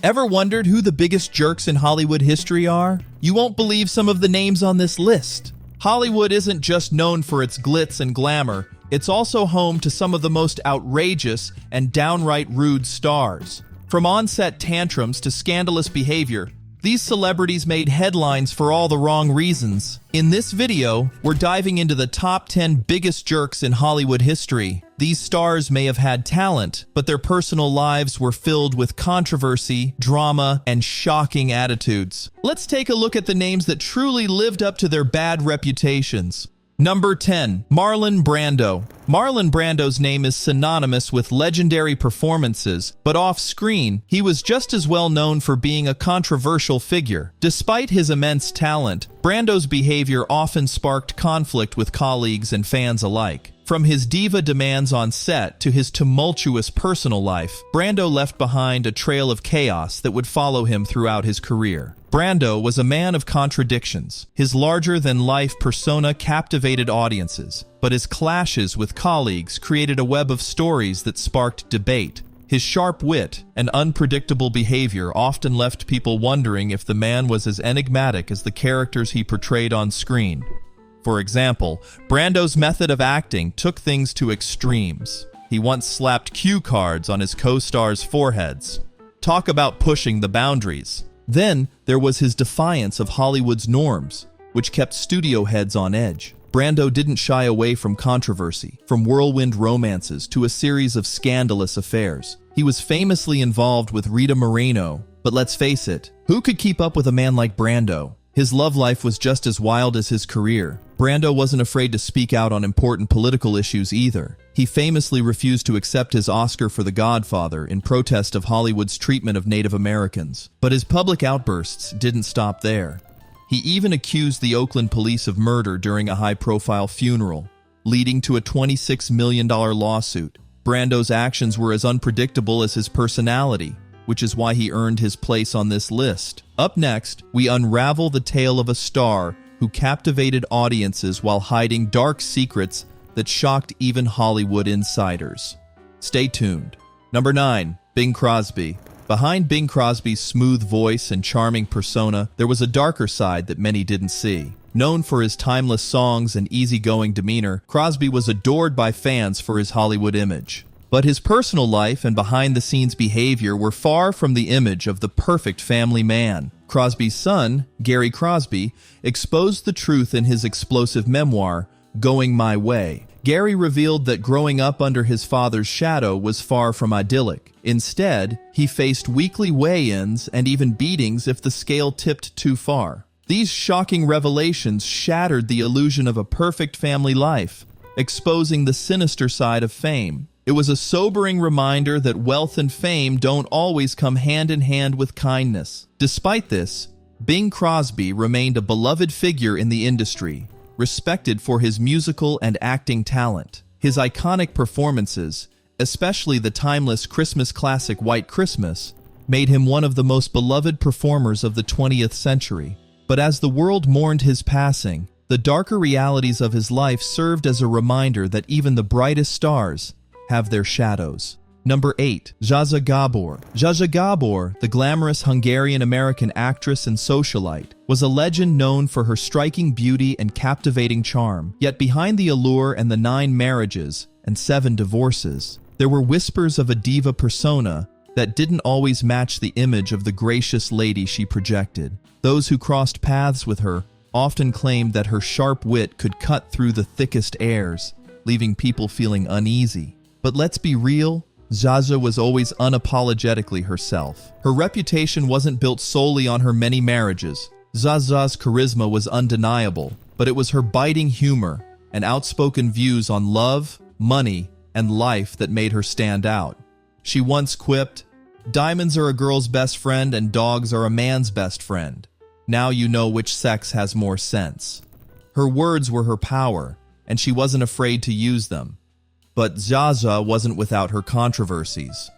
Ever wondered who the biggest jerks in Hollywood history are? You won't believe some of the names on this list. Hollywood isn't just known for its glitz and glamour, it's also home to some of the most outrageous and downright rude stars. From on-set tantrums to scandalous behavior, these celebrities made headlines for all the wrong reasons. In this video, we're diving into the top 10 biggest jerks in Hollywood history. These stars may have had talent, but their personal lives were filled with controversy, drama, and shocking attitudes. Let's take a look at the names that truly lived up to their bad reputations. Number 10. Marlon Brando. Marlon Brando's name is synonymous with legendary performances, but off-screen, he was just as well known for being a controversial figure. Despite his immense talent, Brando's behavior often sparked conflict with colleagues and fans alike. From his diva demands on set to his tumultuous personal life, Brando left behind a trail of chaos that would follow him throughout his career. Brando was a man of contradictions. His larger-than-life persona captivated audiences, but his clashes with colleagues created a web of stories that sparked debate. His sharp wit and unpredictable behavior often left people wondering if the man was as enigmatic as the characters he portrayed on screen. For example, Brando's method of acting took things to extremes. He once slapped cue cards on his co-stars' foreheads. Talk about pushing the boundaries. Then, there was his defiance of Hollywood's norms, which kept studio heads on edge. Brando didn't shy away from controversy, from whirlwind romances to a series of scandalous affairs. He was famously involved with Rita Moreno, but let's face it, who could keep up with a man like Brando? His love life was just as wild as his career. Brando wasn't afraid to speak out on important political issues either. He famously refused to accept his Oscar for The Godfather in protest of Hollywood's treatment of Native Americans. But his public outbursts didn't stop there. He even accused the Oakland police of murder during a high-profile funeral, leading to a $26 million lawsuit. Brando's actions were as unpredictable as his personality, which is why he earned his place on this list. Up next, we unravel the tale of a star who captivated audiences while hiding dark secrets that shocked even Hollywood insiders. Stay tuned. Number 9. Bing Crosby. Behind Bing Crosby's smooth voice and charming persona, there was a darker side that many didn't see. Known for his timeless songs and easygoing demeanor, Crosby was adored by fans for his Hollywood image. But his personal life and behind-the-scenes behavior were far from the image of the perfect family man. Crosby's son, Gary Crosby, exposed the truth in his explosive memoir, Going My Way. Gary revealed that growing up under his father's shadow was far from idyllic. Instead, he faced weekly weigh-ins and even beatings if the scale tipped too far. These shocking revelations shattered the illusion of a perfect family life, exposing the sinister side of fame. It was a sobering reminder that wealth and fame don't always come hand in hand with kindness. Despite this, Bing Crosby remained a beloved figure in the industry, respected for his musical and acting talent. His iconic performances, especially the timeless Christmas classic White Christmas, made him one of the most beloved performers of the 20th century. But as the world mourned his passing, the darker realities of his life served as a reminder that even the brightest stars have their shadows. Number 8. Zsa Zsa Gabor. Zsa Zsa Gabor, the glamorous Hungarian-American actress and socialite, was a legend known for her striking beauty and captivating charm. Yet behind the allure and the 9 marriages and 7 divorces, there were whispers of a diva persona that didn't always match the image of the gracious lady she projected. Those who crossed paths with her often claimed that her sharp wit could cut through the thickest airs, leaving people feeling uneasy. But let's be real, Zsa Zsa was always unapologetically herself. Her reputation wasn't built solely on her many marriages. Zsa Zsa's charisma was undeniable, but it was her biting humor and outspoken views on love, money, and life that made her stand out. She once quipped, "Diamonds are a girl's best friend and dogs are a man's best friend. Now you know which sex has more sense." Her words were her power, and she wasn't afraid to use them. But Zsa Zsa wasn't without her controversies.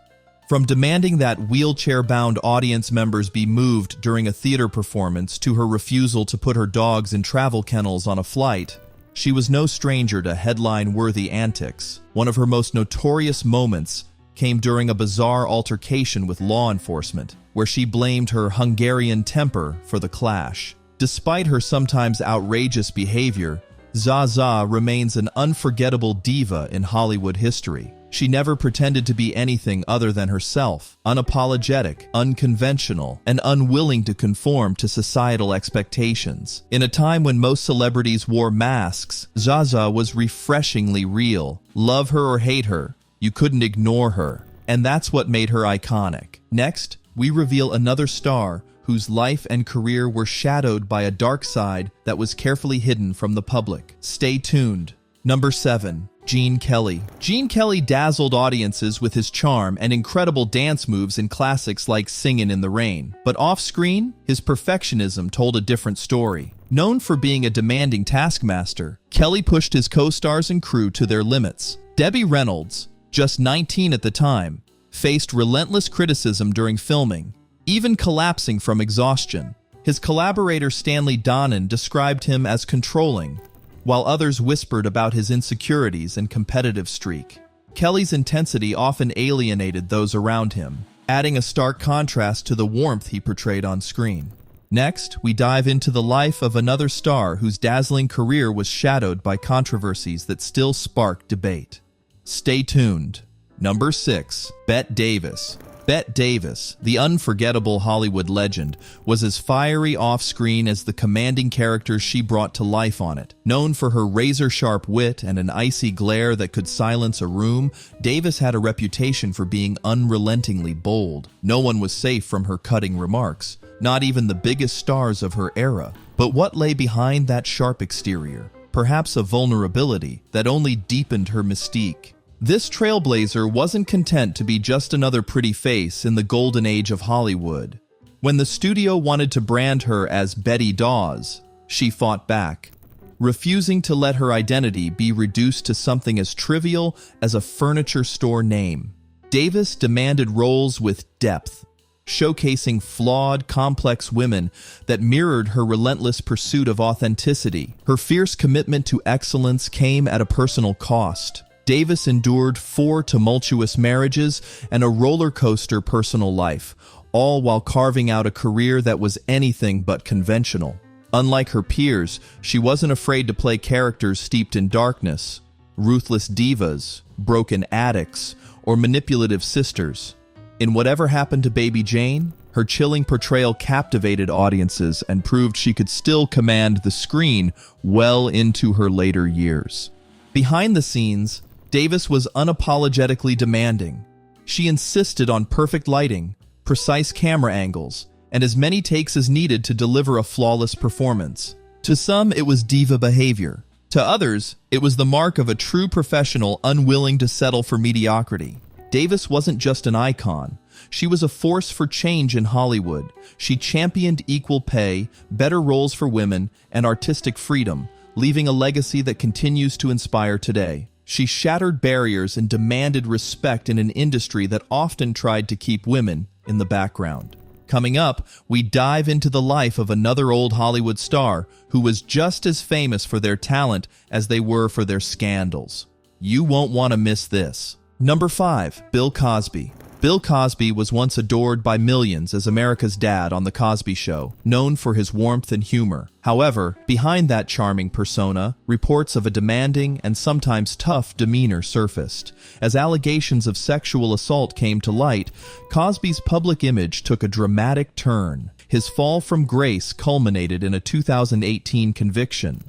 From demanding that wheelchair-bound audience members be moved during a theater performance to her refusal to put her dogs in travel kennels on a flight, she was no stranger to headline-worthy antics. One of her most notorious moments came during a bizarre altercation with law enforcement. where she blamed her Hungarian temper for the clash. Despite her sometimes outrageous behavior, Zsa Zsa remains an unforgettable diva in Hollywood history. She never pretended to be anything other than herself, unapologetic, unconventional, and unwilling to conform to societal expectations. In a time when most celebrities wore masks, Zsa Zsa was refreshingly real. Love her or hate her, you couldn't ignore her. And that's what made her iconic. Next, we reveal another star whose life and career were shadowed by a dark side that was carefully hidden from the public. Stay tuned. Number 7. Gene Kelly. Gene Kelly dazzled audiences with his charm and incredible dance moves in classics like Singin' in the Rain. But off-screen, his perfectionism told a different story. Known for being a demanding taskmaster, Kelly pushed his co-stars and crew to their limits. Debbie Reynolds, just 19 at the time, faced relentless criticism during filming, even collapsing from exhaustion. His collaborator Stanley Donen described him as controlling, while others whispered about his insecurities and competitive streak. Kelly's intensity often alienated those around him, adding a stark contrast to the warmth he portrayed on screen. Next, we dive into the life of another star whose dazzling career was shadowed by controversies that still spark debate. Stay tuned. Number 6. Bette Davis. Bette Davis, the unforgettable Hollywood legend, was as fiery off-screen as the commanding characters she brought to life on it. Known for her razor-sharp wit and an icy glare that could silence a room, Davis had a reputation for being unrelentingly bold. No one was safe from her cutting remarks, not even the biggest stars of her era. But what lay behind that sharp exterior? Perhaps a vulnerability that only deepened her mystique. This trailblazer wasn't content to be just another pretty face in the golden age of Hollywood. When the studio wanted to brand her as Betty Dawes, she fought back, refusing to let her identity be reduced to something as trivial as a furniture store name. Davis demanded roles with depth, showcasing flawed, complex women that mirrored her relentless pursuit of authenticity. Her fierce commitment to excellence came at a personal cost. Davis endured 4 tumultuous marriages and a roller coaster personal life, all while carving out a career that was anything but conventional. Unlike her peers, she wasn't afraid to play characters steeped in darkness, ruthless divas, broken addicts, or manipulative sisters. In Whatever Happened to Baby Jane, her chilling portrayal captivated audiences and proved she could still command the screen well into her later years. Behind the scenes, Davis was unapologetically demanding. She insisted on perfect lighting, precise camera angles, and as many takes as needed to deliver a flawless performance. To some, it was diva behavior. To others, it was the mark of a true professional unwilling to settle for mediocrity. Davis wasn't just an icon. She was a force for change in Hollywood. She championed equal pay, better roles for women, and artistic freedom, leaving a legacy that continues to inspire today. She shattered barriers and demanded respect in an industry that often tried to keep women in the background. Coming up, we dive into the life of another old Hollywood star who was just as famous for their talent as they were for their scandals. You won't want to miss this. Number 5. Bill Cosby. Bill Cosby was once adored by millions as America's dad on The Cosby Show, known for his warmth and humor. However, behind that charming persona, reports of a demanding and sometimes tough demeanor surfaced. As allegations of sexual assault came to light, Cosby's public image took a dramatic turn. His fall from grace culminated in a 2018 conviction.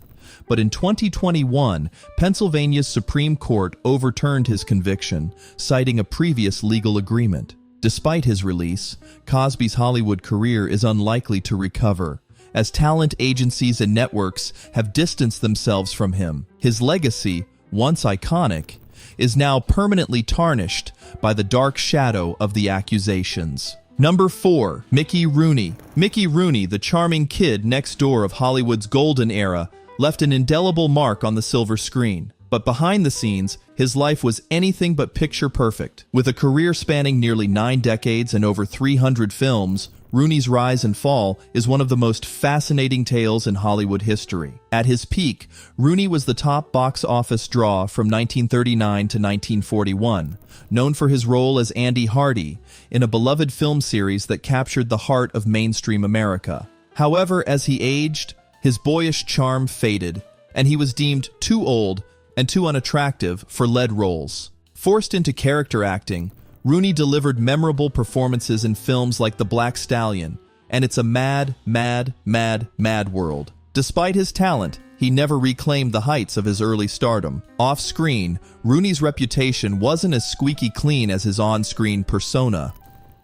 But in 2021, Pennsylvania's Supreme Court overturned his conviction, citing a previous legal agreement. Despite his release, Cosby's Hollywood career is unlikely to recover, as talent agencies and networks have distanced themselves from him. His legacy, once iconic, is now permanently tarnished by the dark shadow of the accusations. Number 4. Mickey Rooney. Mickey Rooney, the charming kid next door of Hollywood's golden era, left an indelible mark on the silver screen. But behind the scenes, his life was anything but picture perfect. With a career spanning nearly 9 decades and over 300 films, Rooney's rise and fall is one of the most fascinating tales in Hollywood history. At his peak, Rooney was the top box office draw from 1939 to 1941, known for his role as Andy Hardy in a beloved film series that captured the heart of mainstream America. However, as he aged, his boyish charm faded, and he was deemed too old and too unattractive for lead roles. Forced into character acting, Rooney delivered memorable performances in films like The Black Stallion and It's a Mad, Mad, Mad, Mad World. Despite his talent, he never reclaimed the heights of his early stardom. Off-screen, Rooney's reputation wasn't as squeaky clean as his on-screen persona.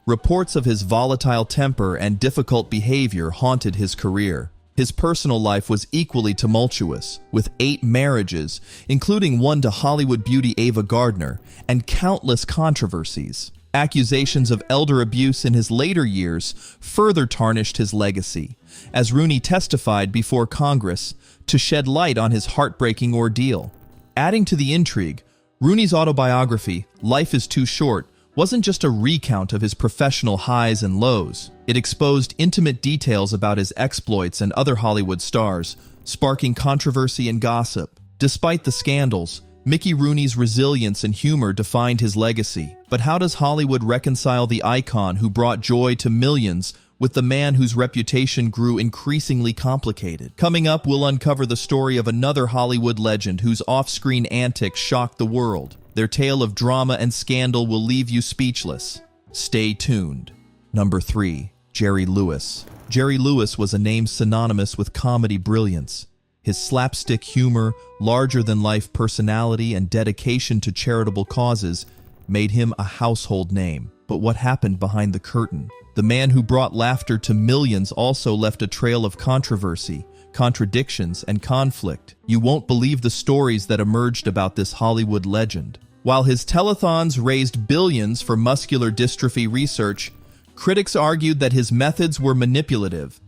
Reports of his volatile temper and difficult behavior haunted his career. His personal life was equally tumultuous, with 8 marriages, including one to Hollywood beauty Ava Gardner, and countless controversies. Accusations of elder abuse in his later years further tarnished his legacy, as Rooney testified before Congress to shed light on his heartbreaking ordeal. Adding to the intrigue, Rooney's autobiography, Life is Too Short, wasn't just a recount of his professional highs and lows. It exposed intimate details about his exploits and other Hollywood stars, sparking controversy and gossip. Despite the scandals, Mickey Rooney's resilience and humor defined his legacy. But how does Hollywood reconcile the icon who brought joy to millions with the man whose reputation grew increasingly complicated? Coming up, we'll uncover the story of another Hollywood legend whose off-screen antics shocked the world. Their tale of drama and scandal will leave you speechless. Stay tuned. Number 3. Jerry Lewis. Jerry Lewis was a name synonymous with comedy brilliance. His slapstick humor, larger-than-life personality, and dedication to charitable causes made him a household name. But what happened behind the curtain? The man who brought laughter to millions also left a trail of controversy, contradictions, and conflict. You won't believe the stories that emerged about this Hollywood legend. While his telethons raised billions for muscular dystrophy research, critics argued that his methods were manipulative,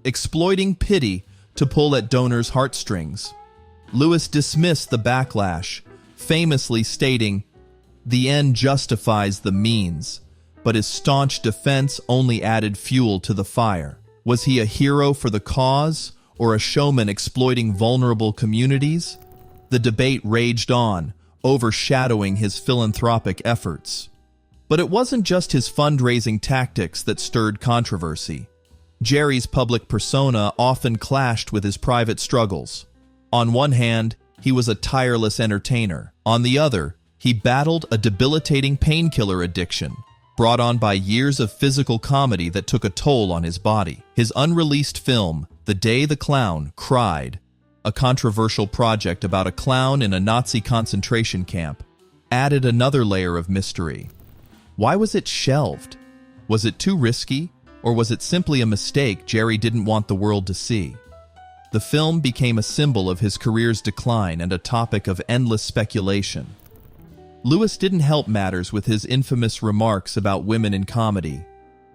exploiting pity to pull at donors' heartstrings. Lewis dismissed the backlash, famously stating, "The end justifies the means," but his staunch defense only added fuel to the fire. Was he a hero for the cause, or a showman exploiting vulnerable communities? The debate raged on, overshadowing his philanthropic efforts. But it wasn't just his fundraising tactics that stirred controversy. Jerry's public persona often clashed with his private struggles. On one hand, he was a tireless entertainer. On the other, he battled a debilitating painkiller addiction, brought on by years of physical comedy that took a toll on his body. His unreleased film, The Day the Clown Cried, a controversial project about a clown in a Nazi concentration camp, added another layer of mystery. Why was it shelved? Was it too risky, or was it simply a mistake Jerry didn't want the world to see? The film became a symbol of his career's decline and a topic of endless speculation. Lewis didn't help matters with his infamous remarks about women in comedy.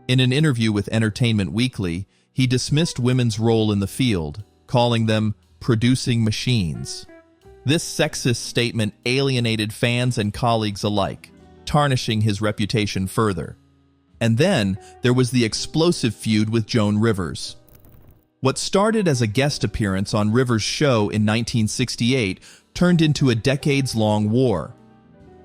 In an interview with Entertainment Weekly, he dismissed women's role in the field, calling them producing machines. This sexist statement alienated fans and colleagues alike, tarnishing his reputation further. And then there was the explosive feud with Joan Rivers. What started as a guest appearance on Rivers' show in 1968 turned into a decades-long war.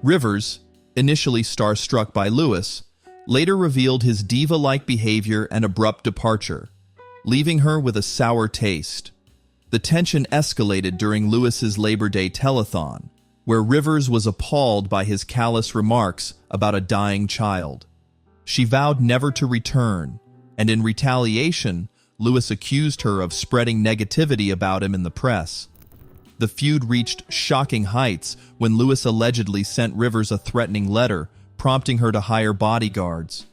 Rivers, initially starstruck by Lewis, later revealed his diva-like behavior and abrupt departure, leaving her with a sour taste. The tension escalated during Lewis's Labor Day telethon, where Rivers was appalled by his callous remarks about a dying child. She vowed never to return, and in retaliation, Lewis accused her of spreading negativity about him in the press. The feud reached shocking heights when Lewis allegedly sent Rivers a threatening letter, prompting her to hire bodyguards.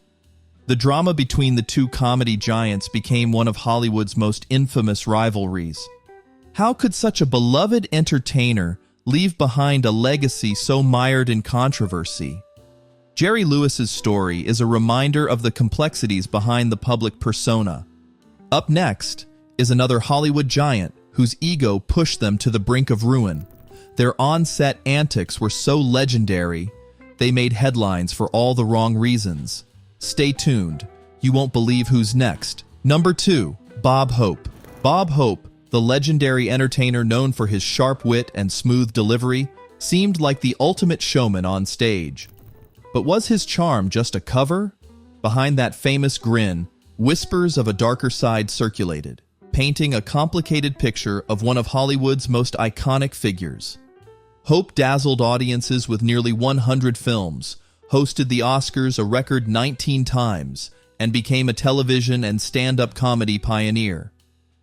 The drama between the two comedy giants became one of Hollywood's most infamous rivalries. How could such a beloved entertainer leave behind a legacy so mired in controversy? Jerry Lewis's story is a reminder of the complexities behind the public persona. Up next is another Hollywood giant whose ego pushed them to the brink of ruin, Their on-set antics were so legendary, they made headlines for all the wrong reasons. Stay tuned. You won't believe who's next. Number 2. Bob Hope. Bob Hope, the legendary entertainer known for his sharp wit and smooth delivery, seemed like the ultimate showman on stage. But was his charm just a cover? Behind that famous grin, whispers of a darker side circulated, painting a complicated picture of one of Hollywood's most iconic figures. Hope dazzled audiences with nearly 100 films, hosted the Oscars a record 19 times, and became a television and stand-up comedy pioneer.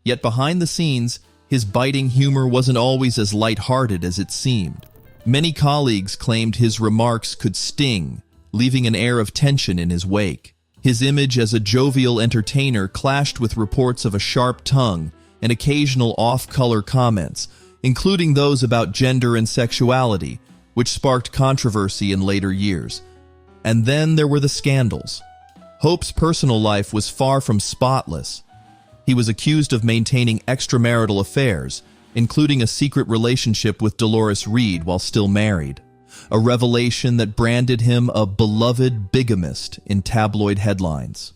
Yet behind the scenes, his biting humor wasn't always as light-hearted as it seemed. Many colleagues claimed his remarks could sting, leaving an air of tension in his wake. His image as a jovial entertainer clashed with reports of a sharp tongue and occasional off-color comments, including those about gender and sexuality, which sparked controversy in later years. And then there were the scandals. Hope's personal life was far from spotless. He was accused of maintaining extramarital affairs, including a secret relationship with Dolores Reed while still married, a revelation that branded him a beloved bigamist in tabloid headlines.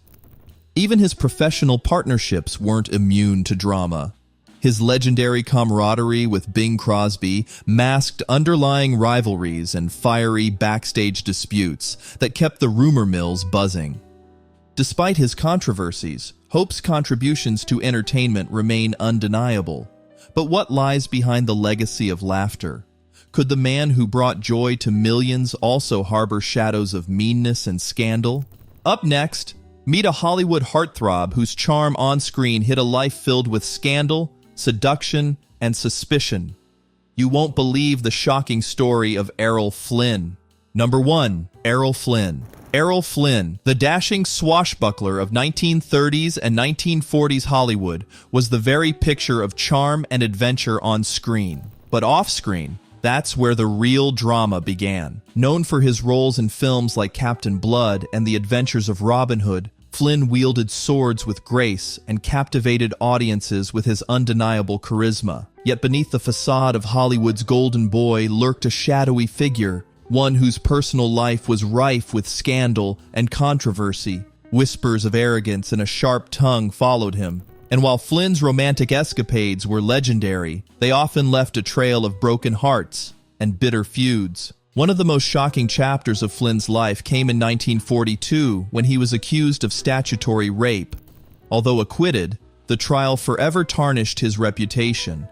Even his professional partnerships weren't immune to drama. His legendary camaraderie with Bing Crosby masked underlying rivalries and fiery backstage disputes that kept the rumor mills buzzing. Despite his controversies, Hope's contributions to entertainment remain undeniable. But what lies behind the legacy of laughter? Could the man who brought joy to millions also harbor shadows of meanness and scandal? Up next, meet a Hollywood heartthrob whose charm on screen hid a life filled with scandal, seduction, and suspicion. You won't believe the shocking story of Errol Flynn. Number 1. Errol Flynn. Errol Flynn, the dashing swashbuckler of 1930s and 1940s Hollywood, was the very picture of charm and adventure on screen. But off-screen, that's where the real drama began. Known for his roles in films like Captain Blood and The Adventures of Robin Hood, Flynn wielded swords with grace and captivated audiences with his undeniable charisma. Yet beneath the facade of Hollywood's golden boy lurked a shadowy figure, one whose personal life was rife with scandal and controversy. Whispers of arrogance and a sharp tongue followed him. And while Flynn's romantic escapades were legendary, they often left a trail of broken hearts and bitter feuds. One of the most shocking chapters of Flynn's life came in 1942 when he was accused of statutory rape. Although acquitted, the trial forever tarnished his reputation.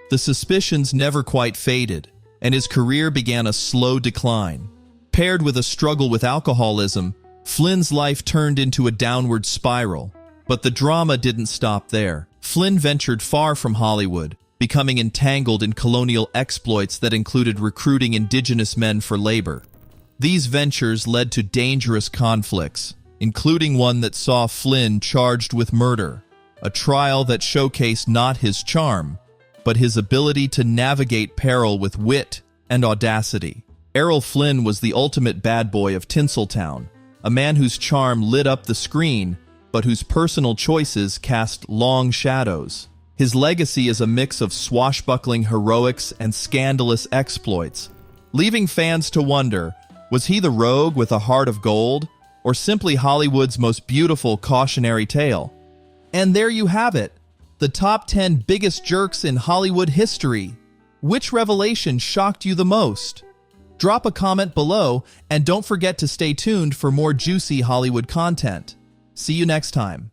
The suspicions never quite faded, and his career began a slow decline. Paired with a struggle with alcoholism, Flynn's life turned into a downward spiral. But the drama didn't stop there. Flynn ventured far from Hollywood, becoming entangled in colonial exploits that included recruiting indigenous men for labor. These ventures led to dangerous conflicts, including one that saw Flynn charged with murder, a trial that showcased not his charm, but his ability to navigate peril with wit and audacity. Errol Flynn was the ultimate bad boy of Tinseltown, a man whose charm lit up the screen, but whose personal choices cast long shadows. His legacy is a mix of swashbuckling heroics and scandalous exploits, leaving fans to wonder, was he the rogue with a heart of gold, or simply Hollywood's most beautiful cautionary tale? And there you have it, the top 10 biggest jerks in Hollywood history. Which revelation shocked you the most? Drop a comment below, and don't forget to stay tuned for more juicy Hollywood content. See you next time.